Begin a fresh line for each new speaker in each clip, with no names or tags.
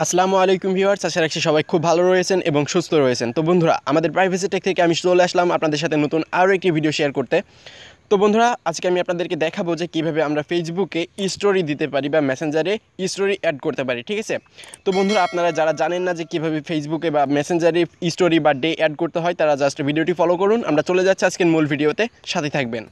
আসসালামু আলাইকুম ভিউয়ার্স, আশা রাখছি সবাই খুব ভালো রয়েছেন এবং সুস্থ রয়েছেন। তো বন্ধুরা, আমাদের প্রাইভেসি টেক থেকে আমি চলে আসলাম আপনাদের সাথে নতুন আরও একটি ভিডিও শেয়ার করতে। তো বন্ধুরা, আজকে আমি আপনাদেরকে দেখাবো যে কীভাবে আমরা ফেসবুকে স্টোরি দিতে পারি বা মেসেঞ্জারে স্টোরি অ্যাড করতে পারি, ঠিক আছে। তো বন্ধুরা, আপনারা যারা জানেন না যে কীভাবে ফেসবুকে বা মেসেঞ্জারে স্টোরি বা ডে অ্যাড করতে হয়, তারা জাস্ট ভিডিওটি ফলো করুন। আমরা চলে যাচ্ছি আজকের মূল ভিডিওতে, সাথে থাকবেন।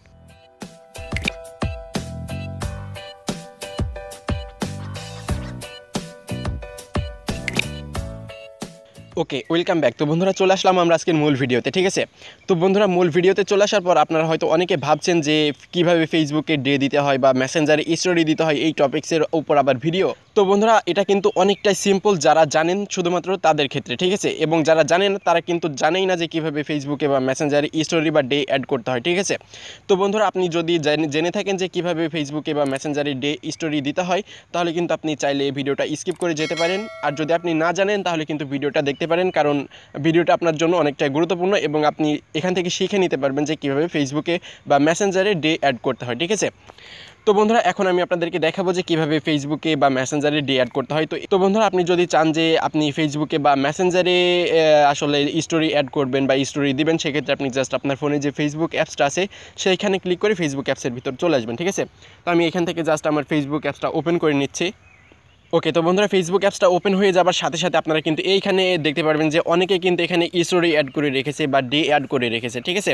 ওকে, ওয়েলকাম ব্যাক। তো বন্ধুরা, চলে আসলাম আমরা আজকের মূল ভিডিওতে, ঠিক আছে। তো বন্ধুরা, মূল ভিডিওতে চলে আসার পর আপনারা হয়তো অনেকে ভাবছেন যে কীভাবে ফেসবুকে ডে দিতে হয় বা মেসেঞ্জারে স্টোরি দিতে হয়, এই টপিক্সের উপর আবার ভিডিও। তো বন্ধুরা, এটা কিন্তু অনেকটাই সিম্পল, যারা জানেন শুধুমাত্র তাদের ক্ষেত্রে, ঠিক আছে। এবং যারা জানেন তারা কিন্তু জানেই না যে কীভাবে ফেসবুকে বা মেসেঞ্জারে স্টোরি বা ডে অ্যাড করতে হয়, ঠিক আছে। তো বন্ধুরা, আপনি যদি জেনে থাকেন যে কীভাবে ফেসবুকে বা মেসেঞ্জারে ডে স্টোরি দিতে হয়, তাহলে কিন্তু আপনি চাইলে এই ভিডিওটা স্কিপ করে যেতে পারেন। আর যদি আপনি না জানেন তাহলে কিন্তু ভিডিওটা দেখতে পারেন, কারণ ভিডিওটা আপনার জন্য অনেকটাই গুরুত্বপূর্ণ এবং আপনি এখান থেকে শিখে নিতে পারবেন যে কীভাবে ফেসবুকে বা মেসেঞ্জারে ডে অ্যাড করতে হয়, ঠিক আছে। তো বন্ধুরা, এখন আমি আপনাদেরকে দেখাবো যে কীভাবে ফেসবুকে বা মেসেঞ্জারে ডে অ্যাড করতে হয়। তো বন্ধুরা, আপনি যদি চান যে আপনি ফেসবুকে বা মেসেঞ্জারে আসলে স্টোরি অ্যাড করবেন বা স্টোরি দিবেন, সেক্ষেত্রে আপনি জাস্ট আপনার ফোনে যে ফেসবুক অ্যাপসটা আছে সেইখানে ক্লিক করে ফেসবুক অ্যাপসের ভিতর চলে আসবেন, ঠিক আছে। তো আমি এখান থেকে জাস্ট আমার ফেসবুক অ্যাপসটা ওপেন করে নিচ্ছি। ওকে, তো বন্ধুরা, ফেসবুক অ্যাপসটা ওপেন হয়ে যাবার সাথে সাথে আপনারা কিন্তু এইখানে দেখতে পারবেন যে অনেকে কিন্তু এখানে স্টোরি অ্যাড করে রেখেছে বা ডে অ্যাড করে রেখেছে, ঠিক আছে।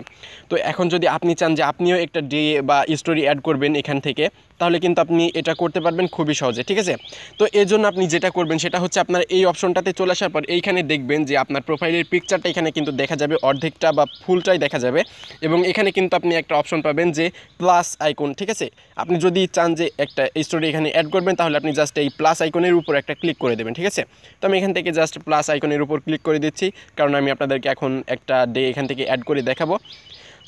তো এখন যদি আপনি চান যে আপনিও একটা ডে বা স্টোরি অ্যাড করবেন এখান থেকে, তাহলে কিন্তু আপনি এটা করতে পারবেন খুবই সহজে, ঠিক আছে। তো এর জন্য আপনি যেটা করবেন সেটা হচ্ছে আপনার এই অপশনটাতে চলে আসার পর এইখানে দেখবেন যে আপনার প্রোফাইলের পিকচারটা এখানে কিন্তু দেখা যাবে, অর্ধেকটা বা ফুলটাই দেখা যাবে। এবং এখানে কিন্তু আপনি একটা অপশন পাবেন যে প্লাস আইকন, ঠিক আছে। আপনি যদি চান যে একটা স্টোরি এখানে অ্যাড করবেন, তাহলে আপনি জাস্ট এই প্লাস আইকনের উপর একটা ক্লিক করে দেবেন, ঠিক আছে। তো আমি এখান থেকে জাস্ট প্লাস আইকনের উপর ক্লিক করে দিচ্ছি, কারণ আমি আপনাদেরকে এখন একটা ডে এখান থেকে অ্যাড করে দেখাবো।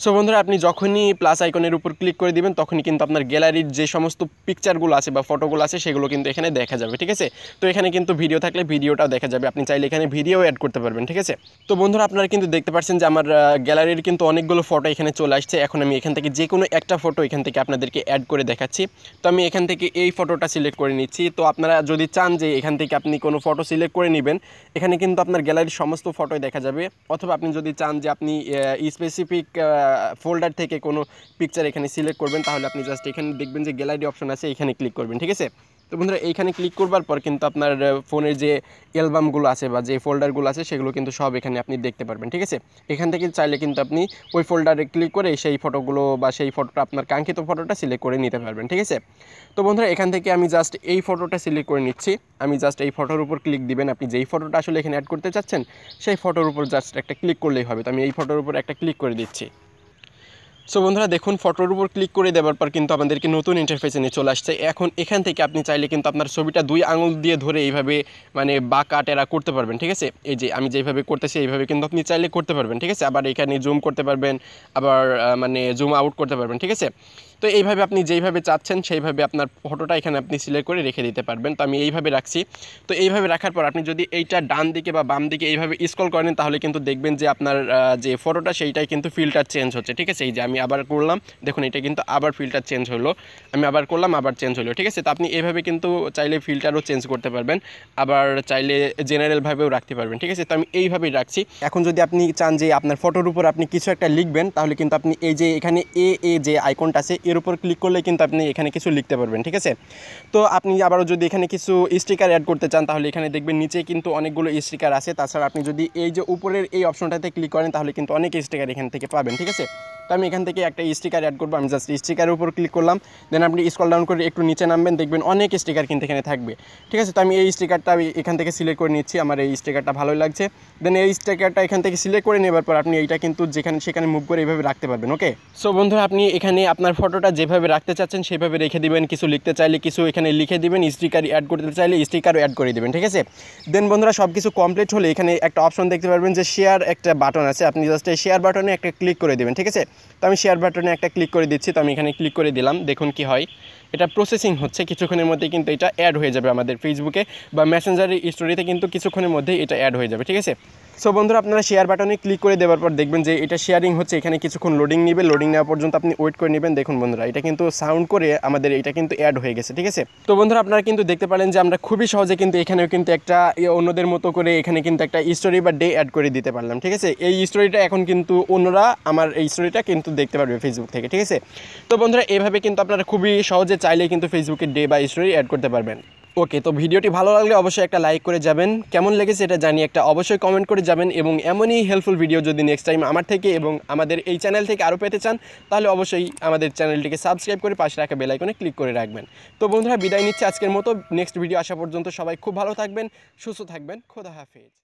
সো বন্ধুরা, আপনি যখনই প্লাস আইকনের উপর ক্লিক করে দিবেন, তখনই কিন্তু আপনার গ্যালারির যে সমস্ত পিকচারগুলো আছে বা ফটোগুলো আছে সেগুলো কিন্তু এখানে দেখা যাবে, ঠিক আছে। তো এখানে কিন্তু ভিডিও থাকলে ভিডিওটাও দেখা যাবে, আপনি চাইলে এখানে ভিডিও অ্যাড করতে পারবেন, ঠিক আছে। তো বন্ধুরা, আপনারা কিন্তু দেখতে পাচ্ছেন যে আমার গ্যালারির কিন্তু অনেকগুলো ফটো এখানে চলে আসছে। এখন আমি এখান থেকে যে কোনো একটা ফটো এখান থেকে আপনাদেরকে অ্যাড করে দেখাচ্ছি। তো আমি এখান থেকে এই ফটোটা সিলেক্ট করে নিচ্ছি। তো আপনারা যদি চান যে এখান থেকে আপনি কোনো ফটো সিলেক্ট করে নেবেন, এখানে কিন্তু আপনার গ্যালারির সমস্ত ফটোই দেখা যাবে। অথবা আপনি যদি চান যে আপনি স্পেসিফিক ফোল্ডার থেকে কোনো পিকচার এখানে সিলেক্ট করবেন, তাহলে আপনি জাস্ট এখানে দেখবেন যে গ্যালারি অপশন আছে, এখানে ক্লিক করবেন, ঠিক আছে। তো বন্ধুরা, এইখানে ক্লিক করবার পর কিন্তু আপনার ফোনের যে অ্যালবামগুলো আছে বা যে ফোল্ডারগুলো আছে সেগুলো কিন্তু সব এখানে আপনি দেখতে পারবেন, ঠিক আছে। এখান থেকে চাইলে কিন্তু আপনি ওই ফোল্ডারে ক্লিক করে সেই ফটোগুলো বা সেই ফটোটা আপনার কাঙ্ক্ষিত ফটোটা সিলেক্ট করে নিতে পারবেন, ঠিক আছে। তো বন্ধুরা, এখান থেকে আমি জাস্ট এই ফটোটা সিলেক্ট করে নিচ্ছি। আমি জাস্ট এই ফটোর উপর ক্লিক দিবেন, আপনি যেই ফটোটা আসলে এখানে অ্যাড করতে চাচ্ছেন সেই ফটোর উপর জাস্ট একটা ক্লিক করলেই হবে। তো আমি এই ফটোর উপর একটা ক্লিক করে দিচ্ছি। সো বন্ধুরা, দেখুন ফটোর উপর ক্লিক করে দেওয়ার পর কিন্তু আমাদেরকে নতুন ইন্টারফেসে নিয়ে চলে আসছে। এখন এখান থেকে আপনি চাইলে কিন্তু আপনার ছবিটা 2 আঙুল দিয়ে ধরে এইভাবে মানে বাঁকা টেরা করতে পারবেন, ঠিক আছে। এই যে আমি যেইভাবে করতেছি এইভাবে কিন্তু আপনি চাইলে করতে পারবেন, ঠিক আছে। আবার এখানে জুম করতে পারবেন, আবার মানে জুম আউট করতে পারবেন, ঠিক আছে। তো এইভাবে আপনি যেইভাবে চাচ্ছেন সেইভাবে আপনার ফটোটা এখানে আপনি সিলেক্ট করে রেখে দিতে পারবেন। তো আমি এইভাবে রাখছি। তো এইভাবে রাখার পর আপনি যদি এইটা ডান দিকে বা বাম দিকে এইভাবে স্ক্রল করেন, তাহলে কিন্তু দেখবেন যে আপনার যে ফটোটা সেইটাই কিন্তু ফিল্টার চেঞ্জ হচ্ছে, ঠিক আছে। এই যে আমি আবার করলাম, দেখুন এটা কিন্তু আবার ফিল্টার চেঞ্জ হলো। আমি আবার করলাম, আবার চেঞ্জ হলো, ঠিক আছে। তো আপনি এইভাবে কিন্তু চাইলে ফিল্টারও চেঞ্জ করতে পারবেন, আবার চাইলে জেনারেলভাবেও রাখতে পারবেন, ঠিক আছে। তো আমি এইভাবেই রাখছি। এখন যদি আপনি চান যে আপনার ফটোর উপর আপনি কিছু একটা লিখবেন, তাহলে কিন্তু আপনি এই যে এখানে যে আইকনটা আছে এর উপর ক্লিক করলে কিন্তু আপনি এখানে কিছু লিখতে পারবেন, ঠিক আছে। তো আপনি আবারও যদি এখানে কিছু স্টিকার অ্যাড করতে চান, তাহলে এখানে দেখবেন নিচে কিন্তু অনেকগুলো স্টিকার আছে। তাছাড়া আপনি যদি এই যে উপরের এই অপশনটাতে ক্লিক করেন, তাহলে কিন্তু অনেক স্টিকার এখান থেকে পাবেন, ঠিক আছে। তো আমি এখান থেকে একটা স্টিকার অ্যাড করবো। আমি জাস্ট স্টিকারের উপর ক্লিক করলাম, দেন আপনি স্ক্রল ডাউন করে একটু নিচে নামবেন, দেখবেন অনেক স্টিকার কিন্তু এখানে থাকবে, ঠিক আছে। তো আমি এই স্টিকারটা এখান থেকে সিলেক্ট করে নিচ্ছি, আমার এই স্টিকারটা ভালোই লাগছে। দেন এই স্টিকারটা এখান থেকে সিলেক্ট করে নেবার পর আপনি এইটা কিন্তু যেখানে সেখানে মুভ করে এইভাবে রাখতে পারবেন, ওকে। সো বন্ধুরা, আপনি এখানে আপনার ফটোটা যেভাবে রাখতে চাচ্ছেন সেভাবে রেখে দিবেন, কিছু লিখতে চাইলে কিছু এখানে লিখে দিবেন, স্টিকার অ্যাড করতে চাইলে স্টিকারও অ্যাড করে দেবেন, ঠিক আছে। দেন বন্ধুরা, সব কিছু কমপ্লিট হলে এখানে একটা অপশন দেখতে পারবেন যে শেয়ার একটা বাটন আছে, আপনি জাস্ট এই শেয়ার বাটনে একটা ক্লিক করে দেবেন, ঠিক আছে। তো আমি শেয়ার বাটনে একটা ক্লিক করে দিচ্ছি। তো আমি এখানে ক্লিক করে দিলাম, দেখুন কি হয়। এটা প্রসেসিং হচ্ছে, কিছুক্ষণের মধ্যেই কিন্তু এটা অ্যাড হয়ে যাবে আমাদের ফেসবুকে বা মেসেঞ্জারের স্টোরিতে, কিন্তু কিছুক্ষণের মধ্যেই এটা অ্যাড হয়ে যাবে। ঠিক আছে, সো বন্ধুরা আপনারা শেয়ার বাটনে ক্লিক করে দেওয়ার পর দেখবেন যে এটা শেয়ারিং হচ্ছে, এখানে কিছুক্ষণ লোডিং নেবে, লোডিং নেওয়া পর্যন্ত আপনি ওয়েট করে নেবেন। দেখুন বন্ধুরা এটা কিন্তু সাউন্ড করে আমাদের এটা কিন্তু অ্যাড হয়ে গেছে। ঠিক আছে, তো বন্ধুরা আপনারা কিন্তু দেখতে পারেন যে আমরা খুবই সহজে কিন্তু এখানেও কিন্তু একটা অন্যদের মতো করে এখানে কিন্তু একটা স্টোরি বা ডে অ্যাড করে দিতে পারলাম। ঠিক আছে, এই স্টোরিটা এখন কিন্তু অন্যরা আমার এই স্টোরিটা কিন্তু দেখতে পারবে ফেসবুক থেকে। ঠিক আছে, তো বন্ধুরা এভাবে কিন্তু আপনারা খুবই সহজে চাইলেই কিন্তু ফেসবুকে ডে বা স্টোরি অ্যাড করতে পারবেন। ওকে, তো ভিডিওটি ভালো লাগলে অবশ্যই একটা লাইক করে যাবেন, কেমন লেগেছে এটা জানিয়ে একটা অবশ্যই কমেন্ট করে যাবেন, এবং এমনই হেল্পফুল ভিডিও যদি নেক্সট টাইম আমার থেকে এবং আমাদের এই চ্যানেল থেকে আরও পেতে চান তাহলে অবশ্যই আমাদের চ্যানেলটিকে সাবস্ক্রাইব করে পাশে রাখা বেল আইকনে ক্লিক করে রাখবেন। তো বন্ধুরা বিদায় নিচ্ছে আজকের মতো, নেক্সট ভিডিও আসা পর্যন্ত সবাই খুব ভালো থাকবেন, সুস্থ থাকবেন, খোদা হাফেজ।